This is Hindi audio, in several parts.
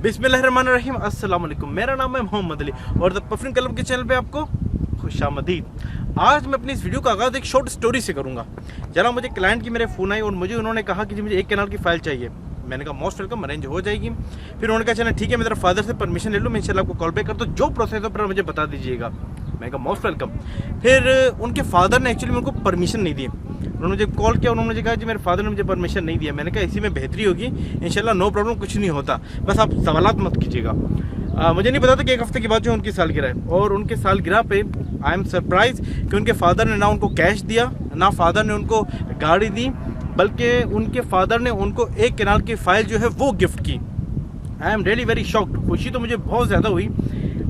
बिस्मिल्लाहिर्रहमानिर्रहीम, अस्सलाम वालेकुम। मेरा नाम है मोहम्मद अली और द परफ्यूम क्लब के चैनल पे आपको खुशामदीद। आज मैं अपनी इस वीडियो का आगाज़ एक शॉर्ट स्टोरी से करूँगा। जरा मुझे क्लाइंट की मेरे फ़ोन आई और मुझे उन्होंने कहा कि जी मुझे 1 कैनाल की फ़ाइल चाहिए। मैंने कहा मोस्ट वेलकम, अरेंज हो जाएगी। फिर उन्होंने कहा चला ठीक है, मैं तेरा फादर से परमिशन ले लूँ, मैं इंशाल्लाह आपको कॉल बैक कर, तो जो प्रोसेस है पर मुझे बता दीजिएगा। मैंने कहा मोस्ट वेलकम। फिर उनके फादर ने एक्चुअली मेरे को परमिशन नहीं दी। उन्होंने मुझे कॉल किया, उन्होंने मुझे कहा जी मेरे फादर ने मुझे परमिशन नहीं दिया। मैंने कहा इसी में बेहतरी होगी, इंशाल्लाह नो प्रॉब्लम, कुछ नहीं होता, बस आप सवालात मत कीजिएगा। मुझे नहीं पता था कि 1 हफ्ते के बाद जो उनकी सालगिरह है, और उनके सालगिरह पे आई एम सरप्राइज कि उनके फादर ने ना उनको कैश दिया, ना फादर ने उनको गाड़ी दी, बल्कि उनके फादर ने उनको 1 कैनाल की फ़ाइल जो है वो गिफ्ट की। I am really very shocked. खुशी तो मुझे बहुत ज़्यादा हुई।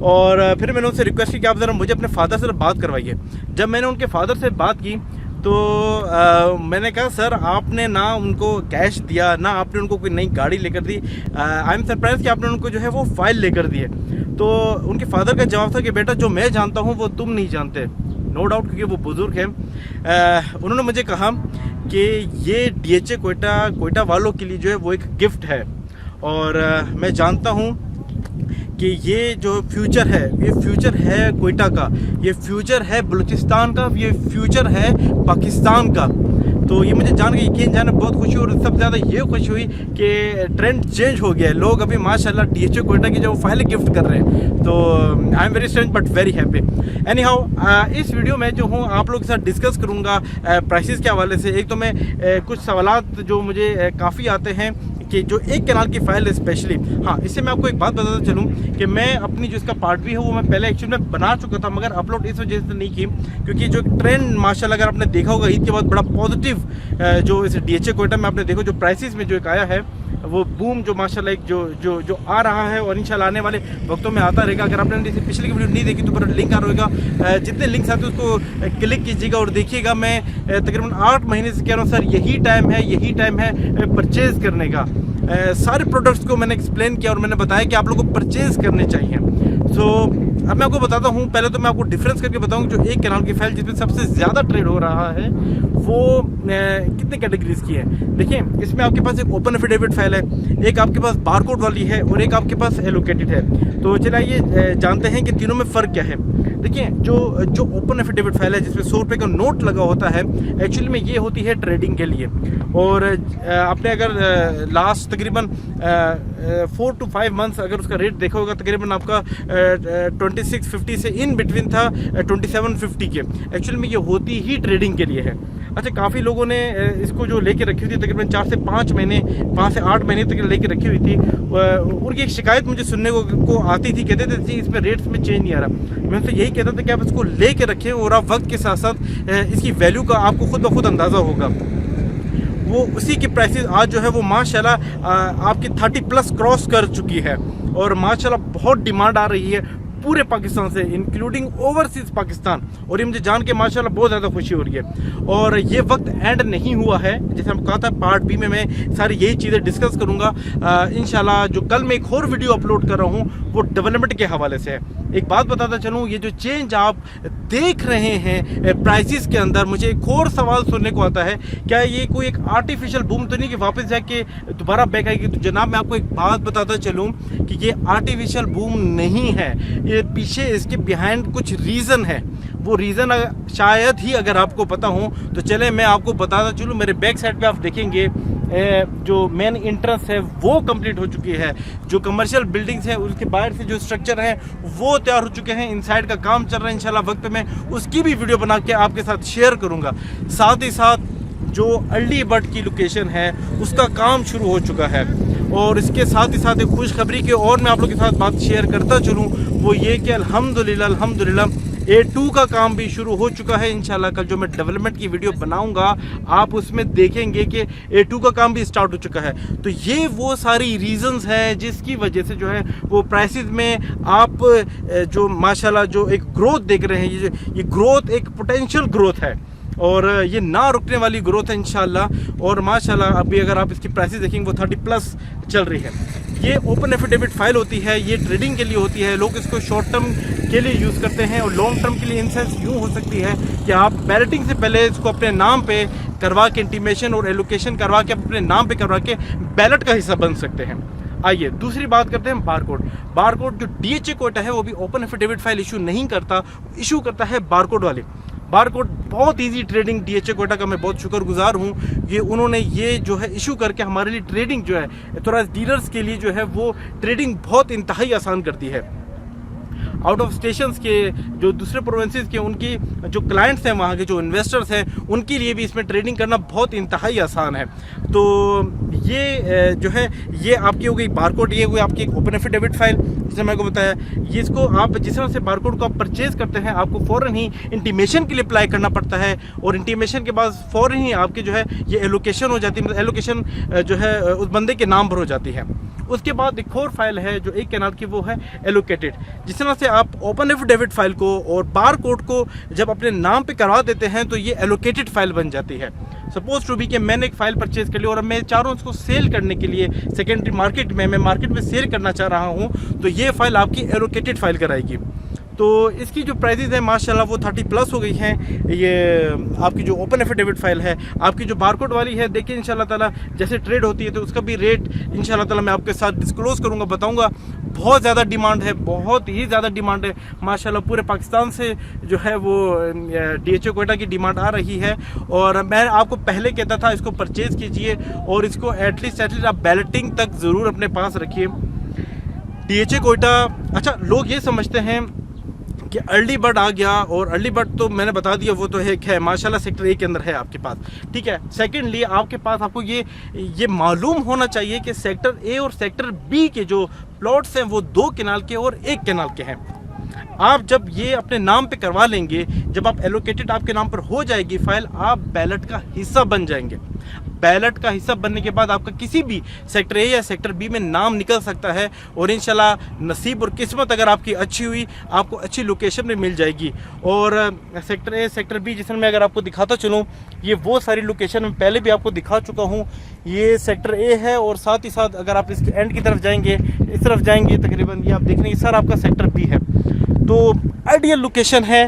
और फिर मैंने उनसे रिक्वेस्ट की कि आप ज़रा मुझे अपने फादर से बात करवाइए। जब मैंने उनके फादर से बात की तो मैंने कहा सर आपने ना उनको कैश दिया, ना आपने उनको कोई नई गाड़ी लेकर दी। आई एम सरप्राइज कि आपने उनको जो है वो फ़ाइल लेकर दी है। तो उनके फादर का जवाब था कि बेटा जो मैं जानता हूँ वो तुम नहीं जानते। नो डाउट, क्योंकि वो बुज़ुर्ग हैं। उन्होंने मुझे कहा कि ये DHA कोयटा वालों के लिए जो है वो एक गिफ्ट है, और मैं जानता हूँ कि ये जो फ्यूचर है, ये फ्यूचर है कोयटा का, ये फ्यूचर है बलूचिस्तान का, ये फ्यूचर है पाकिस्तान का। तो ये मुझे जान के यकीन जाने बहुत खुशी, और सबसे ज़्यादा ये खुशी हुई कि ट्रेंड चेंज हो गया है। लोग अभी माशाल्लाह DHA कोयटा की जो फाइलें गिफ्ट कर रहे हैं। तो I am very strange but very happy. Any how, इस वीडियो में जो हूँ आप लोगों के साथ डिस्कस करूँगा प्राइसेस के हवाले से। एक तो मैं कुछ सवालात जो मुझे काफ़ी आते हैं कि जो 1 कैनाल की फ़ाइल है स्पेशली। हाँ, इससे मैं आपको एक बात बताता चलूँ कि मैं अपनी जो इसका पार्ट भी है वो मैं पहले एक्चुअली में बना चुका था, मगर अपलोड इस वजह से नहीं की क्योंकि जो ट्रेंड माशाल्लाह अगर आपने देखा होगा ईद के बाद बड़ा पॉजिटिव जो इस DHA कोयटा में आपने देखो जो प्राइसेस में जो एक आया है वो बूम जो माशाल्लाह एक जो आ रहा है, और इंशाल्लाह आने वाले वक्तों में आता रहेगा। अगर आपने पिछली की वीडियो नहीं देखी तो ऊपर लिंक आ रहेगा, जितने लिंक्स आते हैं उसको क्लिक कीजिएगा और देखिएगा। मैं तकरीबन 8 महीने से कह रहा हूँ सर यही टाइम है परचेज़ करने का। सारे प्रोडक्ट्स को मैंने एक्सप्लेन किया और मैंने बताया कि आप लोगों को परचेज़ करने चाहिए। सो अब मैं आपको बताता हूँ, पहले तो मैं आपको डिफरेंस करके बताऊँ जो 1 कैनाल की फ़ाइल जिसमें सबसे ज़्यादा ट्रेड हो रहा है वो कितने कैटेगरीज की है। देखिए, इसमें आपके पास एक ओपन एफिडेविट फाइल है, एक आपके पास बारकोड वाली है, और एक आपके पास एलोकेटेड है। तो चलिए जानते हैं कि तीनों में फ़र्क क्या है। देखिए, जो ओपन एफिडेविट फाइल है जिसमें 100 रुपये का नोट लगा होता है, एक्चुअली में ये होती है ट्रेडिंग के लिए। और आपने अगर लास्ट तकरीबन 4 to 5 मंथ्स अगर उसका रेट देखा होगा, तकरीबन आपका 2650 से इन बिटवीन था 2750 के। एक्चुअली में ये होती ही ट्रेडिंग के लिए है। अच्छा, काफ़ी लोगों ने इसको जो लेके रखी हुई थी तकरीबन 4 से 5 महीने, 5 से 8 महीने तक लेके रखी हुई थी। उनकी एक शिकायत मुझे सुनने को आती थी, कहते थे जी इसमें रेट्स में चेंज नहीं आ रहा। मैं उनसे यही कहता था कि आप इसको लेके रखें और आप वक्त के साथ साथ इसकी वैल्यू का आपको खुद ब खुद अंदाज़ा होगा। वो उसी की प्राइसेस आज जो है वो माशाल्लाह आपकी 30+ क्रॉस कर चुकी है, और माशाल्लाह बहुत डिमांड आ रही है पूरे पाकिस्तान से, इंक्लूडिंग ओवरसीज़ पाकिस्तान। और ये मुझे जान के माशाल्लाह बहुत ज़्यादा खुशी हो रही है। और ये वक्त एंड नहीं हुआ है, जैसे हम कहा था पार्ट B में मैं सारी यही चीज़ें डिस्कस करूँगा इंशाल्लाह। जो कल मैं एक और वीडियो अपलोड कर रहा हूँ वो डेवलपमेंट के हवाले से है। एक बात बताता चलूँ, ये जो चेंज आप देख रहे हैं प्राइसेस के अंदर, मुझे एक और सवाल सुनने को आता है, क्या ये कोई एक आर्टिफिशियल बूम तो नहीं कि वापस जाके दोबारा बैक आएगी? तो जनाब मैं आपको एक बात बताता चलूँ कि ये आर्टिफिशियल बूम नहीं है, ये पीछे इसके बिहाइंड कुछ रीज़न है। वो रीज़न शायद ही अगर आपको पता हो तो चले मैं आपको बताता चलूँ। मेरे बैक साइड पे आप देखेंगे जो मेन एंट्रेंस है वो कंप्लीट हो चुकी है, जो कमर्शियल बिल्डिंग्स है उसके बाहर से जो स्ट्रक्चर है वो तैयार हो चुके हैं, इनसाइड का काम चल रहा है। इंशाल्लाह वक्त पे मैं उसकी भी वीडियो बना के आपके साथ शेयर करूँगा। साथ ही साथ जो अर्ली बर्ड की लोकेशन है उसका काम शुरू हो चुका है, और इसके साथ ही साथ एक खुशखबरी की और मैं आप लोगों के साथ बात शेयर करता चलूँ, वो ये कि अल्हम्दुलिल्लाह A2 का काम भी शुरू हो चुका है। इंशाल्लाह कल जो मैं डेवलपमेंट की वीडियो बनाऊंगा आप उसमें देखेंगे कि A2 का काम भी स्टार्ट हो चुका है। तो ये वो सारी रीजंस हैं जिसकी वजह से जो है वो प्राइसेस में आप जो माशाल्लाह जो एक ग्रोथ देख रहे हैं, ये ग्रोथ एक पोटेंशियल ग्रोथ है, और ये ना रुकने वाली ग्रोथ है इंशाल्लाह। और माशाल्लाह अभी अगर आप इसकी प्राइसेस देखेंगे वो 30+ चल रही है। ये ओपन एफिडेविट फाइल होती है, ये ट्रेडिंग के लिए होती है। लोग इसको शॉर्ट टर्म के लिए यूज़ करते हैं, और लॉन्ग टर्म के लिए इन सेंस यूँ हो सकती है कि आप बैलेटिंग से पहले इसको अपने नाम पे करवा के इंटीमेशन और एलोकेशन करवा के अपने नाम पे करवा के बैलेट का हिस्सा बन सकते हैं। आइए दूसरी बात करते हैं बारकोड। बारकोड जो डीएचए कोटा है वो भी ओपन एफिडेविट फाइल इशू नहीं करता, इशू करता है बारकोड वाले। बारकोड बहुत इजी ट्रेडिंग, डीएचए कोटा का मैं बहुत शुक्रगुजार हूँ। ये उन्होंने ये जो है इशू करके हमारे लिए ट्रेडिंग जो है थोड़ा डीलर्स के लिए जो है वो ट्रेडिंग बहुत इंतहाई आसान करती है। आउट ऑफ स्टेशंस के जो दूसरे प्रोविंसेस के उनकी जो क्लाइंट्स हैं, वहाँ के जो इन्वेस्टर्स हैं, उनके लिए भी इसमें ट्रेडिंग करना बहुत इंतहाई आसान है। तो ये जो है ये आपकी हो गई बारकोड, ये हुई आपकी एक ओपन एफिडेविट फाइल जिसने मेरे को बताया। ये इसको आप जिस तरह से बारकोड को आप परचेज करते हैं आपको फ़ौरन ही इंटीमेशन के लिए अप्लाई करना पड़ता है, और इंटीमेशन के बाद फ़ौरन ही आपके जो है ये एलोकेशन हो जाती है, मतलब एलोकेशन जो है उस बंदे के नाम पर हो जाती है। उसके बाद एक और फाइल है जो एक कैनाल की, वो है एलोकेटेड। जिस तरह से आप ओपन एफिडेविट फाइल को और बार कोड को जब अपने नाम पे करवा देते हैं तो ये एलोकेटेड फाइल बन जाती है। सपोज टू बी कि मैंने एक फाइल परचेज कर ली और अब मैं चाह रहा हूँ उसको सेल करने के लिए सेकेंडरी मार्केट में, मैं मार्केट में सेल करना चाह रहा हूँ, तो ये फाइल आपकी एलोकेटेड फाइल कराएगी। तो इसकी जो प्राइजेज है माशाल्लाह वो 30+ हो गई हैं। ये आपकी जो ओपन एफिडेविट फाइल है, आपकी जो बारकोड वाली है, देखिए इंशाल्लाह ताला जैसे ट्रेड होती है तो उसका भी रेट इंशाल्लाह ताला मैं आपके साथ डिस्क्लोज करूँगा, बताऊँगा। बहुत ज़्यादा डिमांड है, बहुत ही ज़्यादा डिमांड है माशाल्लाह। पूरे पाकिस्तान से जो है वो डीएचए कोटा की डिमांड आ रही है, और मैं आपको पहले कहता था इसको परचेज़ कीजिए और इसको एटलीस्ट आप बैलेटिंग तक ज़रूर अपने पास रखिए। डीएचए कोटा, अच्छा लोग ये समझते हैं कि अर्ली बर्ड आ गया, और अर्ली बर्ड तो मैंने बता दिया वो तो एक है माशाल्लाह सेक्टर ए के अंदर है आपके पास, ठीक है। सेकंडली आपके पास आपको ये मालूम होना चाहिए कि सेक्टर ए और सेक्टर बी के जो प्लॉट्स हैं वो 2 कैनाल के और 1 कैनाल के हैं। आप जब ये अपने नाम पे करवा लेंगे, जब आप एलोकेटेड आपके नाम पर हो जाएगी फाइल, आप बैलेट का हिस्सा बन जाएंगे। बैलेट का हिस्सा बनने के बाद आपका किसी भी सेक्टर ए या सेक्टर बी में नाम निकल सकता है, और इंशाल्लाह नसीब और किस्मत अगर आपकी अच्छी हुई आपको अच्छी लोकेशन में मिल जाएगी। और सेक्टर ए सेक्टर बी जिसमें मैं अगर आपको दिखाता चलूँ, ये वो सारी लोकेशन मैं पहले भी आपको दिखा चुका हूँ। ये सेक्टर ए है, और साथ ही साथ अगर आप इसके एंड की तरफ जाएंगे, इस तरफ जाएंगे, तकरीबन ये आप देख रहे हैं सर आपका सेक्टर बी है। तो आइडियल लोकेशन है,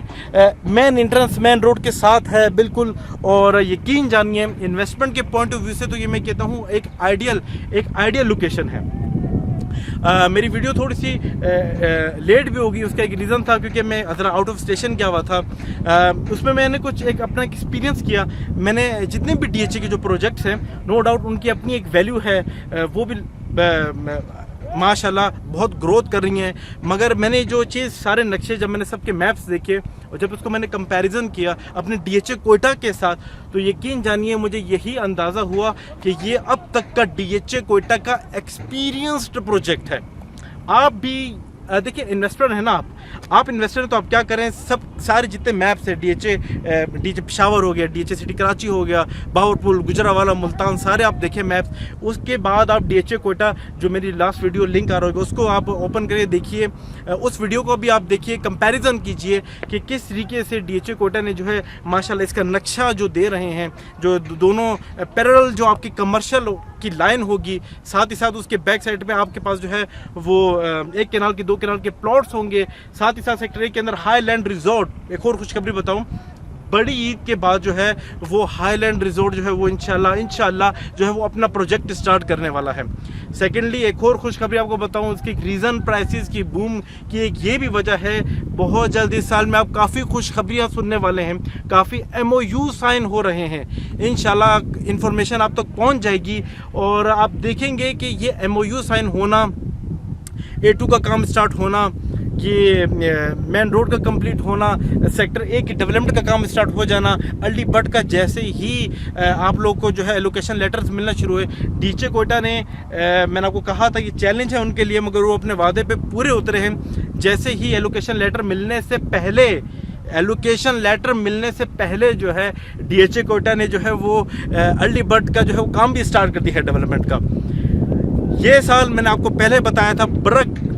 मेन एंट्रेंस मेन रोड के साथ है बिल्कुल, और यकीन जानिए इन्वेस्टमेंट के पॉइंट ऑफ व्यू से तो ये मैं कहता हूँ एक आइडियल लोकेशन है। मेरी वीडियो थोड़ी सी लेट भी होगी, उसका एक रीज़न था क्योंकि मैं ज़रा आउट ऑफ स्टेशन गया हुआ था। उसमें मैंने कुछ एक अपना एक्सपीरियंस किया। मैंने जितने भी डीएचए के जो प्रोजेक्ट्स हैं, नो डाउट उनकी अपनी एक वैल्यू है, वो भी माशाल्लाह बहुत ग्रोथ कर रही हैं। मगर मैंने जो चीज़ सारे नक्शे जब मैंने सबके मैप्स देखे और जब उसको मैंने कंपैरिजन किया अपने डीएचए कोटा के साथ, तो यकीन जानिए मुझे यही अंदाज़ा हुआ कि ये अब तक का डीएचए कोटा का एक्सपीरियंस्ड प्रोजेक्ट है। आप भी देखिए इन्वेस्टर है ना, आप इन्वेस्टर हैं तो आप क्या करें, सब सारे जितने मैप्स हैं, डीएचए पेशावर हो गया, डीएचए सिटी कराची हो गया, बावरपुल, गुजरावाला, मुल्तान, सारे आप देखें मैप्स। उसके बाद आप डीएचए कोटा जो मेरी लास्ट वीडियो लिंक आ रहा होगा उसको आप ओपन करके देखिए, उस वीडियो को भी आप देखिए, कंपैरिजन कीजिए कि किस तरीके से डीएचए कोटा ने जो है माशाल्लाह इसका नक्शा जो दे रहे हैं, जो दोनों पैरेलल जो आपकी कमर्शियल की लाइन होगी, साथ ही साथ उसके बैक साइड पे आपके पास जो है वो 1 कैनाल के 2 कैनाल के प्लॉट्स होंगे। साथ ही साथ सेक्टर ए के अंदर हाईलैंड रिजॉर्ट, एक और खुशखबरी बताऊं, बड़ी ईद के बाद जो है वो हाईलैंड रिजॉर्ट जो है वो इंशाल्लाह जो है वो अपना प्रोजेक्ट स्टार्ट करने वाला है। सेकेंडली एक और खुशखबरी आपको बताऊं, उसकी रीज़न प्राइसेस की बूम की एक ये भी वजह है, बहुत जल्द इस साल में आप काफ़ी खुशखबरियां सुनने वाले हैं, काफ़ी MOU साइन हो रहे हैं। इंशाल्लाह इंफॉर्मेशन आप तक पहुंच जाएगी और आप देखेंगे कि ये MOU साइन होना, A2 का काम स्टार्ट होना, ये मेन रोड का कंप्लीट होना, सेक्टर ए की डेवलपमेंट का काम स्टार्ट हो जाना, अर्ली बर्ड का जैसे ही आप लोग को जो है एलोकेशन लेटर्स मिलना शुरू हुए। डीएचए कोटा ने मैंने आपको कहा था कि चैलेंज है उनके लिए, मगर वो अपने वादे पे पूरे उतरे हैं। जैसे ही एलोकेशन लेटर मिलने से पहले जो है डीएचए कोटा ने जो है वो अर्ली बर्ड का जो है वो काम भी स्टार्ट कर दिया है डेवलपमेंट का। ये साल मैंने आपको पहले बताया था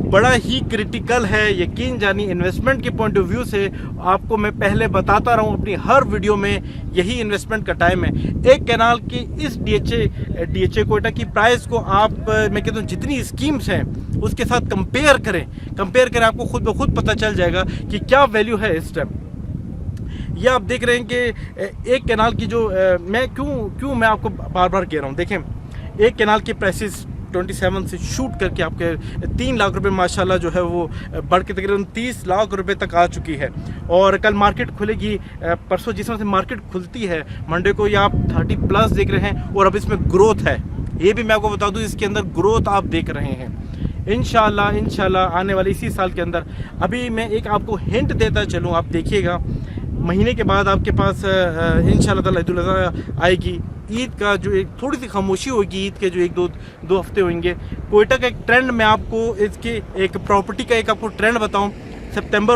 बड़ा ही क्रिटिकल है, यकीन जानिए इन्वेस्टमेंट के पॉइंट ऑफ व्यू से आपको मैं पहले बताता रहा हूँ अपनी हर वीडियो में, यही इन्वेस्टमेंट का टाइम है। 1 कैनाल की इस डीएचए कोटा की प्राइस को आप मैं कहता हूँ जितनी स्कीम्स हैं उसके साथ कंपेयर करें, आपको खुद ब खुद पता चल जाएगा कि क्या वैल्यू है इस टाइम। ये आप देख रहे हैं कि 1 कैनाल की जो मैं क्यों मैं आपको बार बार कह रहा हूँ, देखें 1 कैनाल की प्राइसेस 27 से शूट करके आपके 3 लाख रुपए माशाल्लाह जो है वो बढ़ के तकरीबन 30 लाख रुपए तक आ चुकी है। और कल मार्केट खुलेगी, परसों जिस तरह से मार्केट खुलती है मंडे को, ये आप 30+ देख रहे हैं और अब इसमें ग्रोथ है, ये भी मैं आपको बता दूं, इसके अंदर ग्रोथ आप देख रहे हैं। इंशाल्लाह आने वाले इसी साल के अंदर, अभी मैं एक आपको हिंट देता चलूँ, आप देखिएगा महीने के बाद आपके पास इंशाल्लाह ताला ईद उल अज़हा आएगी। ईद का जो एक थोड़ी सी खामोशी होगी, ईद के जो एक दो हफ्ते होंगे। कोयटा का एक ट्रेंड मैं आपको इसके एक प्रॉपर्टी का एक आपको ट्रेंड बताऊं, सितंबर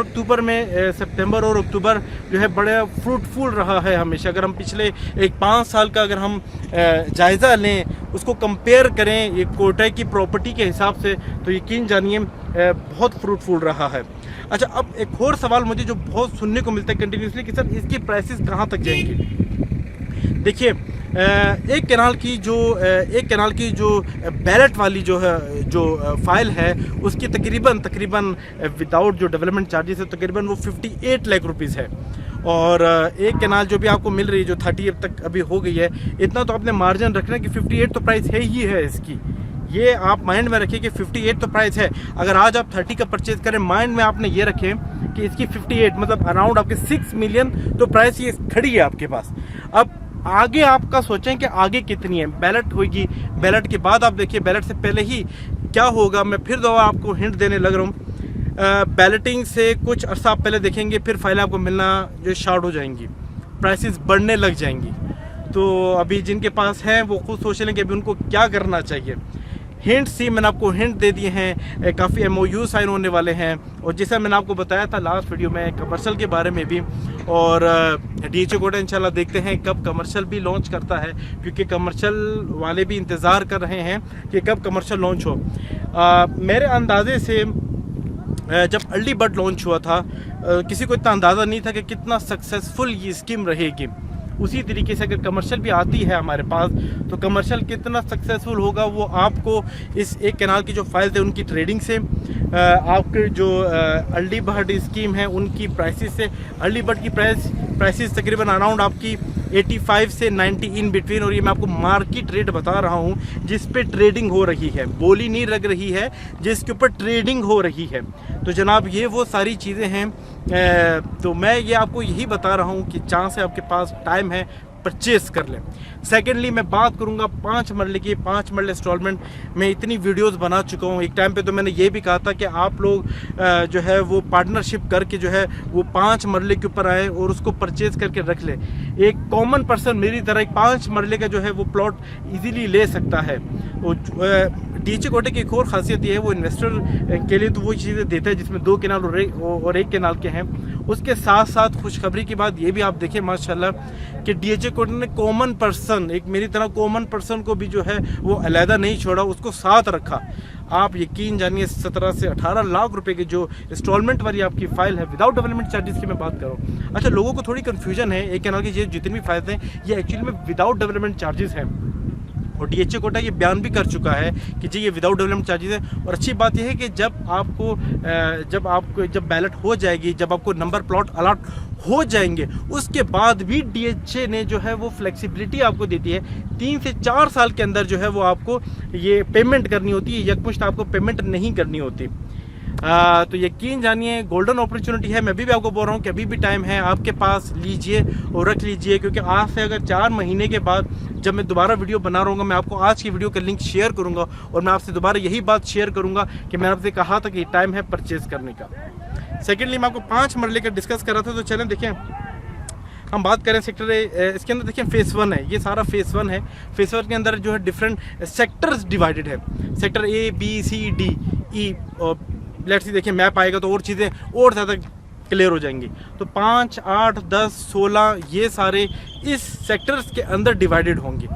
और अक्टूबर जो है बड़ा फ्रूटफुल रहा है हमेशा। अगर हम पिछले 5 साल का अगर हम जायज़ा लें, उसको कंपेयर करें ये कोयटा की प्रॉपर्टी के हिसाब से, तो यकीन जानिए बहुत फ्रूटफुल रहा है। अच्छा, अब एक और सवाल मुझे जो बहुत सुनने को मिलता है कंटिन्यूसली कि सर इसकी प्राइसेस कहाँ तक जाएंगी। देखिए, एक कैनाल की जो बैलेट वाली जो है जो फाइल है, उसकी तकरीबन विदाउट जो डेवलपमेंट चार्जेस है तकरीबन वो 58 लाख रुपीज़ है। और एक कैनाल जो भी आपको मिल रही है जो 30 अब तक अभी हो गई है, इतना तो आपने मार्जिन रखना कि 58 तो प्राइस है ही है इसकी। ये आप माइंड में रखें कि 58 तो प्राइस है। अगर आज आप 30 का परचेज करें, माइंड में आपने ये रखें कि इसकी 58 मतलब अराउंड आपके 6 मिलियन तो प्राइस ये खड़ी है आपके पास। अब आगे आपका सोचें कि आगे कितनी है। बैलेट होगी, बैलेट के बाद आप देखिए बैलेट से पहले ही क्या होगा। मैं फिर दोबारा आपको हिंट देने लग रहा हूँ। बैलेटिंग से कुछ अर्सा आप पहले देखेंगे, फिर फाइलें आपको मिलना जो शार्ट हो जाएंगी, प्राइसेस बढ़ने लग जाएंगी। तो अभी जिनके पास है वो खुद सोच लें कि अभी उनको क्या करना चाहिए। हिंट सी मैंने आपको हिंट दे दिए हैं, काफ़ी MOU साइन होने वाले हैं। और जैसा मैंने आपको बताया था लास्ट वीडियो में कमर्शियल के बारे में भी, और DHA कोयटा इंशाल्लाह देखते हैं कब कमर्शियल भी लॉन्च करता है, क्योंकि कमर्शियल वाले भी इंतज़ार कर रहे हैं कि कब कमर्शियल लॉन्च हो। मेरे अंदाजे से जब अर्ली बर्ड लॉन्च हुआ था, किसी को इतना अंदाज़ा नहीं था कि कितना सक्सेसफुल ये स्कीम रहेगी। उसी तरीके से अगर कमर्शियल भी आती है हमारे पास, तो कमर्शियल कितना सक्सेसफुल होगा वो आपको इस एक कैनाल की जो फाइल थे उनकी ट्रेडिंग से, आपके जो अर्ली बर्ड स्कीम है उनकी प्राइसेस से। अर्ली बर्ड की प्राइसेस तकरीबन अराउंड आपकी 85 से 90 इन बिटवीन, और ये मैं आपको मार्केट रेट बता रहा हूँ जिस पे ट्रेडिंग हो रही है, बोली नहीं लग रही है, जिसके ऊपर ट्रेडिंग हो रही है। तो जनाब ये वो सारी चीज़ें हैं। तो मैं ये आपको यही बता रहा हूँ कि चांस है, आपके पास टाइम है, परचेस कर लें। सेकेंडली मैं बात करूंगा 5 मरले की। 5 मरले इंस्टॉलमेंट में इतनी वीडियोस बना चुका हूँ। एक टाइम पे तो मैंने ये भी कहा था कि आप लोग जो है वो पार्टनरशिप करके जो है वो 5 मरले के ऊपर आए और उसको परचेज करके रख ले। एक कॉमन पर्सन मेरी तरह एक 5 मरले का जो है वो प्लॉट इजीली ले सकता है। DHA कोयटा की एक और खासियत ये है, वो इन्वेस्टर के लिए तो वो चीज़ें देता है जिसमें 2 कैनाल और 1 कैनाल के हैं। उसके साथ साथ खुशखबरी की बात ये भी आप देखें माशाल्लाह कि DHA कोयटा ने कॉमन पर्सन, एक मेरी तरह कॉमन पर्सन को भी जो है वो अलहदा नहीं छोड़ा, उसको साथ रखा। आप यकीन जानिए 17 से 18 लाख रुपए की जो इंस्टॉलमेंट वाली आपकी फाइल है विदाउट डेवलपमेंट चार्जेस की मैं बात कर रहा हूँ। अच्छा, लोगों को थोड़ी कन्फ्यूजन है, एक कैनाल की जितनी भी फाइलें हैं ये एक्चुअली में विदाउट डेवलपमेंट चार्जेस हैं, और DHA कोयटा ये बयान भी कर चुका है कि जी ये विदाउट डेवलपमेंट चार्जेस है। और अच्छी बात यह है कि जब बैलेट हो जाएगी, जब आपको नंबर प्लॉट अलॉट हो जाएंगे, उसके बाद भी DHA ने जो है वो फ्लेक्सिबिलिटी आपको देती है। 3 से 4 साल के अंदर जो है वो आपको ये पेमेंट करनी होती है, यकमुश्त आपको पेमेंट नहीं करनी होती। तो यकीन जानिए गोल्डन अपॉर्चुनिटी है। मैं भी आपको बोल रहा हूँ कि अभी भी टाइम है, आपके पास लीजिए और रख लीजिए, क्योंकि आज से अगर 4 महीने के बाद जब मैं दोबारा वीडियो बना रहा हूँ, मैं आपको आज की वीडियो का लिंक शेयर करूँगा और मैं आपसे दोबारा यही बात शेयर करूँगा कि मैंने आपसे कहा था कि टाइम है परचेज करने का। सेकेंडली मैं आपको 5 मरले का डिस्कस कर रहा था, तो चलें देखें हम बात करें सेक्टर इसके अंदर देखिए फेस 1 है, ये सारा फेस 1 है। फेस 1 के अंदर जो है डिफरेंट सेक्टर्स डिवाइडेड है, sector A B C D E। Let's see देखिए मैप आएगा तो और चीज़ें और ज़्यादा क्लियर हो जाएंगी। तो 5, 8, 10, 16 ये सारे इस सेक्टर्स के अंदर डिवाइडेड होंगे।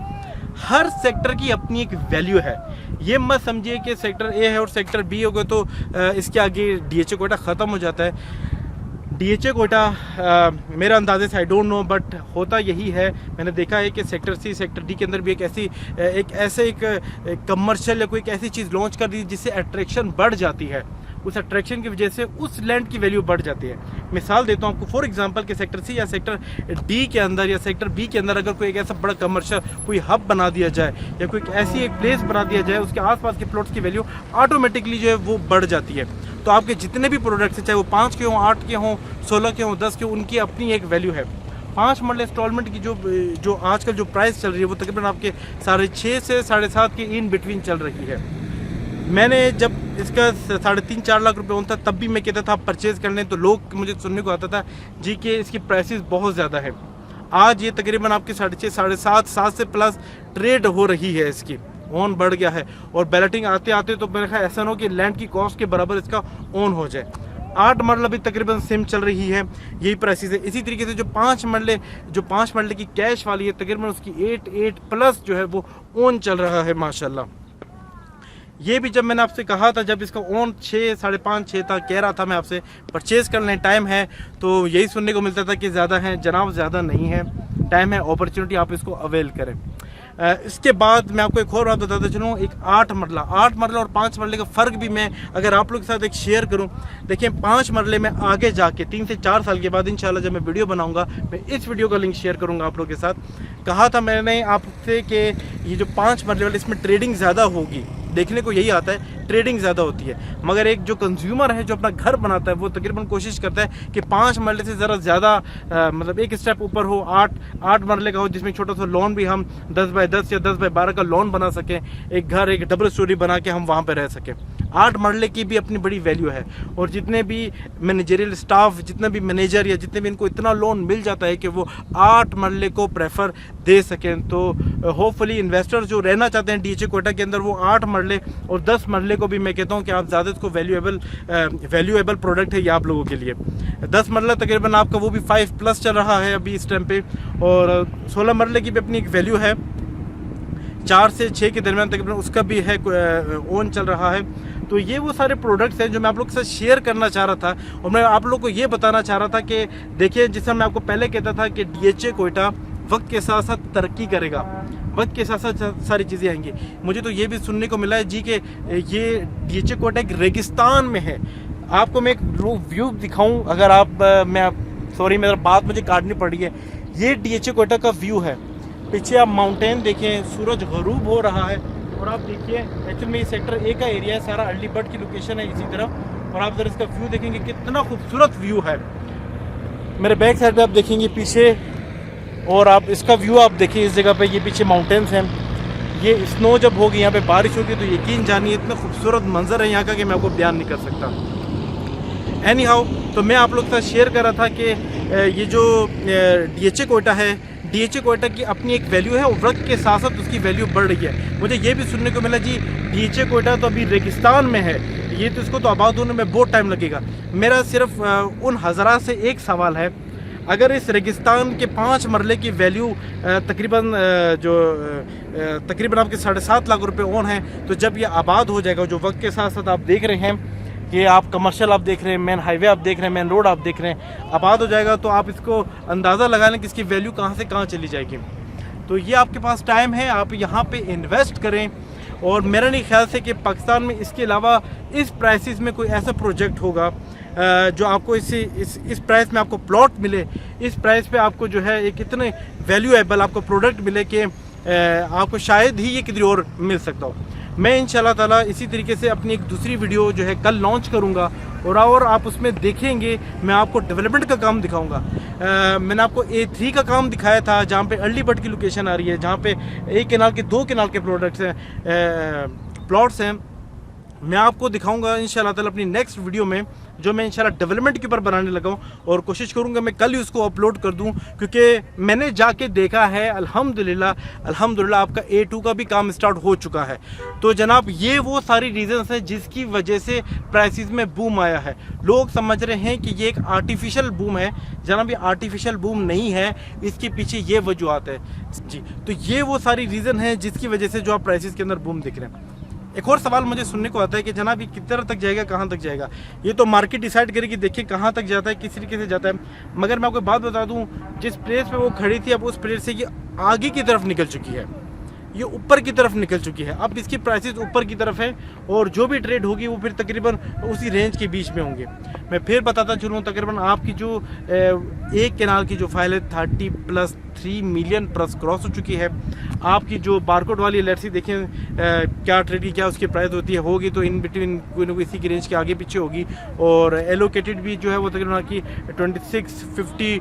हर सेक्टर की अपनी एक वैल्यू है। ये मत समझिए कि सेक्टर A है और सेक्टर B होगा तो इसके आगे DHA कोयटा ख़त्म हो जाता है। DHA कोयटा मेरा अंदाजे से आई डोंट नो, बट होता यही है। मैंने देखा है कि सेक्टर C, सेक्टर D के अंदर भी एक कमर्शियल या कोई एक ऐसी चीज़ लॉन्च कर दी जिससे अट्रैक्शन बढ़ जाती है। उस अट्रैक्शन की वजह से उस लैंड की वैल्यू बढ़ जाती है। मिसाल देता हूँ आपको, फॉर एग्जांपल कि सेक्टर सी या सेक्टर डी के अंदर या सेक्टर बी के अंदर अगर कोई एक ऐसा बड़ा कमर्शियल कोई हब बना दिया जाए या कोई ऐसी एक प्लेस बना दिया जाए, उसके आसपास के प्लॉट्स की वैल्यू ऑटोमेटिकली जो है वो बढ़ जाती है। तो आपके जितने भी प्रोडक्ट्स हैं, चाहे वो 5 के हों, 8 के हों, 16 के हों, 10 के हों, उनकी अपनी एक वैल्यू है। 5 मरले इंस्टॉलमेंट की जो आजकल जो प्राइस चल रही है वो तकरीबन आपके 6.5 से 7.5 के इन बिटवीन चल रही है। मैंने जब इसका 3.5-4 लाख रुपए होता तब भी मैं कहता था आप परचेज़ कर लें, तो लोग मुझे सुनने को आता था जी कि इसकी प्राइसेस बहुत ज़्यादा है। आज ये तकरीबन आपके 6.5, 7.5, 7 से प्लस ट्रेड हो रही है, इसकी ऑन बढ़ गया है। और बैलेटिंग आते आते तो मेरे ख्याल ऐसा ना हो कि लैंड की कॉस्ट के बराबर इसका ऑन हो जाए। 8 मरला भी तकरीबन सेम चल रही है, यही प्राइसेस है। इसी तरीके से जो 5 मरले की कैश वाली है तकरीबन उसकी 8 प्लस जो है वो ऑन चल रहा है माशाल्लाह। ये भी जब मैंने आपसे कहा था, जब इसका ऑन 6, 5.5, 6 था, कह रहा था मैं आपसे परचेज़ कर लें, टाइम है, तो यही सुनने को मिलता था कि ज़्यादा है। जनाब ज़्यादा नहीं है, टाइम है, अपॉर्चुनिटी, आप इसको अवेल करें। इसके बाद मैं आपको एक और बात बताता चलूँ, एक 8 मरला और 5 मरले का फ़र्क भी मैं अगर आप लोग के साथ एक शेयर करूँ। देखिए 5 मरले में आगे जाके 3 से 4 साल के बाद इंशाल्लाह जब मैं वीडियो बनाऊंगा, मैं इस वीडियो का लिंक शेयर करूंगा आप लोग के साथ। कहा था मैंने आपसे कि ये जो 5 मरले वाले इसमें ट्रेडिंग ज़्यादा होगी, देखने को यही आता है, ट्रेडिंग ज़्यादा होती है। मगर एक जो कंज्यूमर है जो अपना घर बनाता है वो तकरीबन कोशिश करता है कि 5 मरले से ज़रा ज़्यादा मतलब एक स्टेप ऊपर हो, 8 मरले का हो, जिसमें छोटा सा लोन भी हम 10 बाय 10 या 10 बाय 12 का लोन बना सकें, एक घर एक डबल स्टोरी बना के हम वहाँ पर रह सकें। 8 मरले की भी अपनी बड़ी वैल्यू है। और जितने भी मैनेजरियल स्टाफ, जितने भी मैनेजर या जितने भी इनको इतना लोन मिल जाता है कि वो 8 मरले को प्रेफर दे सकें, तो होपफुली इन्वेस्टर जो रहना चाहते हैं डीएचए कोयटा के अंदर वो 8 मरले और 10 मरले को भी मैं कहता हूँ कि आप ज़्यादा इसको वैल्यूएबल प्रोडक्ट है ये आप लोगों के लिए। 10 मरला तकरीबन आपका वो भी 5+ चल रहा है अभी इस टाइम पे, और 16 मरले की भी अपनी एक वैल्यू है, 4 से 6 के दरमियान तकरीबन उसका भी है ऑन चल रहा है। तो ये वो सारे प्रोडक्ट्स हैं जो मैं आप लोग के साथ शेयर करना चाह रहा था। और मैं आप लोग को ये बताना चाह रहा था कि देखिए, जिस मैं आपको पहले कहता था कि डीएचए कोयटा वक्त के साथ साथ तरक्की करेगा, वक्त के साथ साथ सारी चीज़ें आएंगी। मुझे तो ये भी सुनने को मिला है जी कि ये डीएचए कोयटा एक रेगिस्तान में है। आपको मैं एक व्यू दिखाऊं, अगर आप सॉरी मेरा बात मुझे काटनी पड़ी है, ये डीएचए कोयटा का व्यू है। पीछे आप माउंटेन देखें, सूरज गरूब हो रहा है, और आप देखिए एक्चुअल में ये सेक्टर ए का एरिया है, सारा अर्ली बर्ड की लोकेशन है इसी तरफ। और आप अगर इसका व्यू देखेंगे कितना खूबसूरत व्यू है। मेरे बैक साइड पे आप देखेंगे पीछे, और आप इसका व्यू आप देखिए इस जगह पे, ये पीछे माउंटेन्स हैं। ये स्नो जब होगी, यहाँ पे बारिश होगी, तो यकीन जानिए इतना खूबसूरत मंजर है यहाँ का कि मैं आपको बयान नहीं कर सकता। एनी हाउ, तो मैं आप लोग के साथ शेयर कर रहा था कि ये जो डीएचए कोयटा है, डीएचए कोयटा की अपनी एक वैल्यू है और वक्त के साथ साथ उसकी वैल्यू बढ़ रही है। मुझे ये भी सुनने को मिला जी डीएचए कोयटा तो अभी रेगिस्तान में है, ये तो इसको तो आबाद होने में बहुत टाइम लगेगा। मेरा सिर्फ उन हज़रात से एक सवाल है, अगर इस रेगिस्तान के 5 मरले की वैल्यू तकरीबन तकरीबन आपके 7.5 लाख रुपए ऑन है, तो जब ये आबाद हो जाएगा, जो वक्त के साथ साथ आप देख रहे हैं कि आप कमर्शियल आप देख रहे हैं, मेन हाईवे आप देख रहे हैं, मेन रोड आप देख रहे हैं, आबाद हो जाएगा, तो आप इसको अंदाज़ा लगा लें कि इसकी वैल्यू कहाँ से कहाँ चली जाएगी। तो ये आपके पास टाइम है, आप यहाँ पे इन्वेस्ट करें। और मेरा नहीं ख्याल से कि पाकिस्तान में इसके अलावा इस प्राइसेस में कोई ऐसा प्रोजेक्ट होगा जो आपको इस प्राइस में आपको प्लॉट मिले, इस प्राइस पे आपको जो है एक इतने वैल्यूएबल आपको प्रोडक्ट मिले कि आपको शायद ही ये किधर और मिल सकता हो। मैं इंशाल्लाह ताला इसी तरीके से अपनी एक दूसरी वीडियो जो है कल लॉन्च करूँगा, और आप उसमें देखेंगे मैं आपको डेवलपमेंट का काम दिखाऊंगा। मैंने आपको A3 का काम दिखाया था, जहाँ पे अर्ली बर्ड की लोकेशन आ रही है, जहाँ पे 1 केनाल के 2 केनाल के प्लॉट्स हैं। मैं आपको दिखाऊंगा इंशाल्लाह ताला अपनी नेक्स्ट वीडियो में, जो मैं इंशाल्लाह डेवलपमेंट के ऊपर बनाने लगा हूँ, और कोशिश करूँगा मैं कल ही उसको अपलोड कर दूँ, क्योंकि मैंने जाके देखा है अल्हम्दुलिल्लाह आपका A2 का भी काम स्टार्ट हो चुका है। तो जनाब ये वो सारी रीजंस हैं जिसकी वजह से प्राइसेस में बूम आया है। लोग समझ रहे हैं कि ये एक आर्टिफिशियल बूम है, जनाब ये आर्टिफिशियल बूम नहीं है, इसके पीछे ये वजूहत है जी। तो ये वो सारी रीज़न है जिसकी वजह से जो आप प्राइसेस के अंदर बूम दिख रहे हैं। एक और सवाल मुझे सुनने को आता है कि जनाब ये कितने तक जाएगा, कहाँ तक जाएगा, ये तो मार्केट डिसाइड करेगी, देखिए कहाँ तक जाता है, किस तरीके से जाता है। मगर मैं आपको बात बता दूं, जिस प्लेस पे वो खड़ी थी अब उस प्लेस से ये आगे की तरफ निकल चुकी है, ये ऊपर की तरफ निकल चुकी है। अब इसकी प्राइसेस ऊपर की तरफ है और जो भी ट्रेड होगी वो फिर तकरीबन उसी रेंज के बीच में होंगे। मैं फिर बताता चलूँ, तकरीबन आपकी जो एक कैनाल की जो फाइल है 30+3 मिलियन प्लस क्रॉस हो चुकी है। आपकी जो बारकोड वाली एलर्जी देखें क्या ट्रेड की क्या उसकी प्राइस होती है, होगी तो इन बिटवीन कोई ना कोई इसी की रेंज के आगे पीछे होगी। और एलोकेटेड भी जो है वो तकरीबन की 2650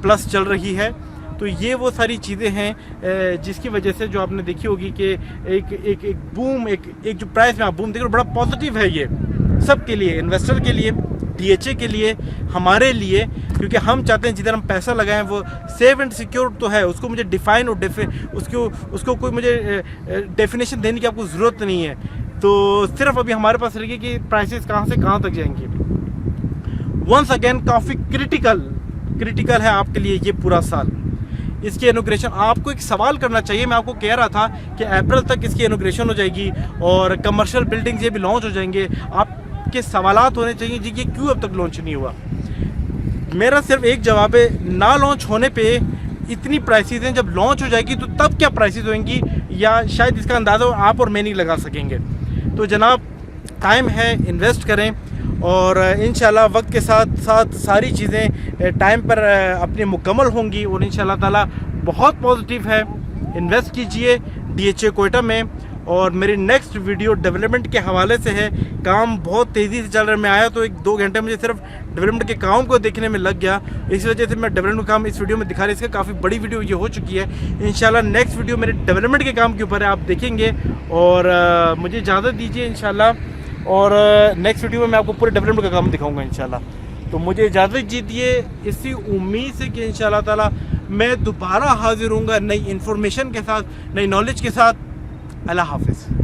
प्लस चल रही है। तो ये वो सारी चीज़ें हैं जिसकी वजह से जो आपने देखी होगी कि एक बूम, एक जो प्राइस में आप बूम देख रहे हो, बड़ा पॉजिटिव है ये सबके लिए, इन्वेस्टर के लिए, DHA के लिए, हमारे लिए, क्योंकि हम चाहते हैं जिधर हम पैसा लगाएं वो सेफ एंड सिक्योर तो है। उसको मुझे डिफाइन और उसको कोई मुझे डेफिनेशन देने की आपको ज़रूरत नहीं है। तो सिर्फ अभी हमारे पास रहेगी कि प्राइसेस कहाँ से कहाँ तक जाएंगी। वंस अगेन काफ़ी क्रिटिकल है आपके लिए ये पूरा साल, इसकी इनॉग्रेशन। आपको एक सवाल करना चाहिए, मैं आपको कह रहा था कि अप्रैल तक इसकी इनॉग्रेशन हो जाएगी और कमर्शियल बिल्डिंग्स ये भी लॉन्च हो जाएंगे। आपके सवालात होने चाहिए जी कि क्यों अब तक लॉन्च नहीं हुआ। मेरा सिर्फ एक जवाब है, ना लॉन्च होने पे इतनी प्राइसेस हैं, जब लॉन्च हो जाएगी तो तब क्या प्राइसेस होंगी या शायद इसका अंदाज़ा आप और मैं नहीं लगा सकेंगे। तो जनाब टाइम है, इन्वेस्ट करें और इंशाल्लाह वक्त के साथ साथ सारी चीज़ें टाइम पर अपनी मुकम्मल होंगी और इंशाल्लाह ताला बहुत पॉजिटिव है। इन्वेस्ट कीजिए DHA कोयटा में। और मेरी नेक्स्ट वीडियो डेवलपमेंट के हवाले से है। काम बहुत तेज़ी से चल रहा है। मैं आया तो 1-2 घंटे मुझे सिर्फ डेवलपमेंट के काम को देखने में लग गया, इस वजह से मैं डेवलपमेंट का काम इस वीडियो में दिखा रहा। इसका काफ़ी बड़ी वीडियो ये हो चुकी है। इंशाल्लाह नेक्स्ट वीडियो मेरे डेवलपमेंट के काम के ऊपर है, आप देखेंगे। और मुझे इजाज़त दीजिए इंशाल्लाह, और नेक्स्ट वीडियो में मैं आपको पूरे डेवलपमेंट का काम दिखाऊंगा इंशाल्लाह। तो मुझे इजाज़त दीजिए इसी उम्मीद से कि इंशाल्लाह ताला मैं दोबारा हाजिर होऊंगा नई इन्फॉर्मेशन के साथ, नई नॉलेज के साथ। अल्लाह हाफिज़।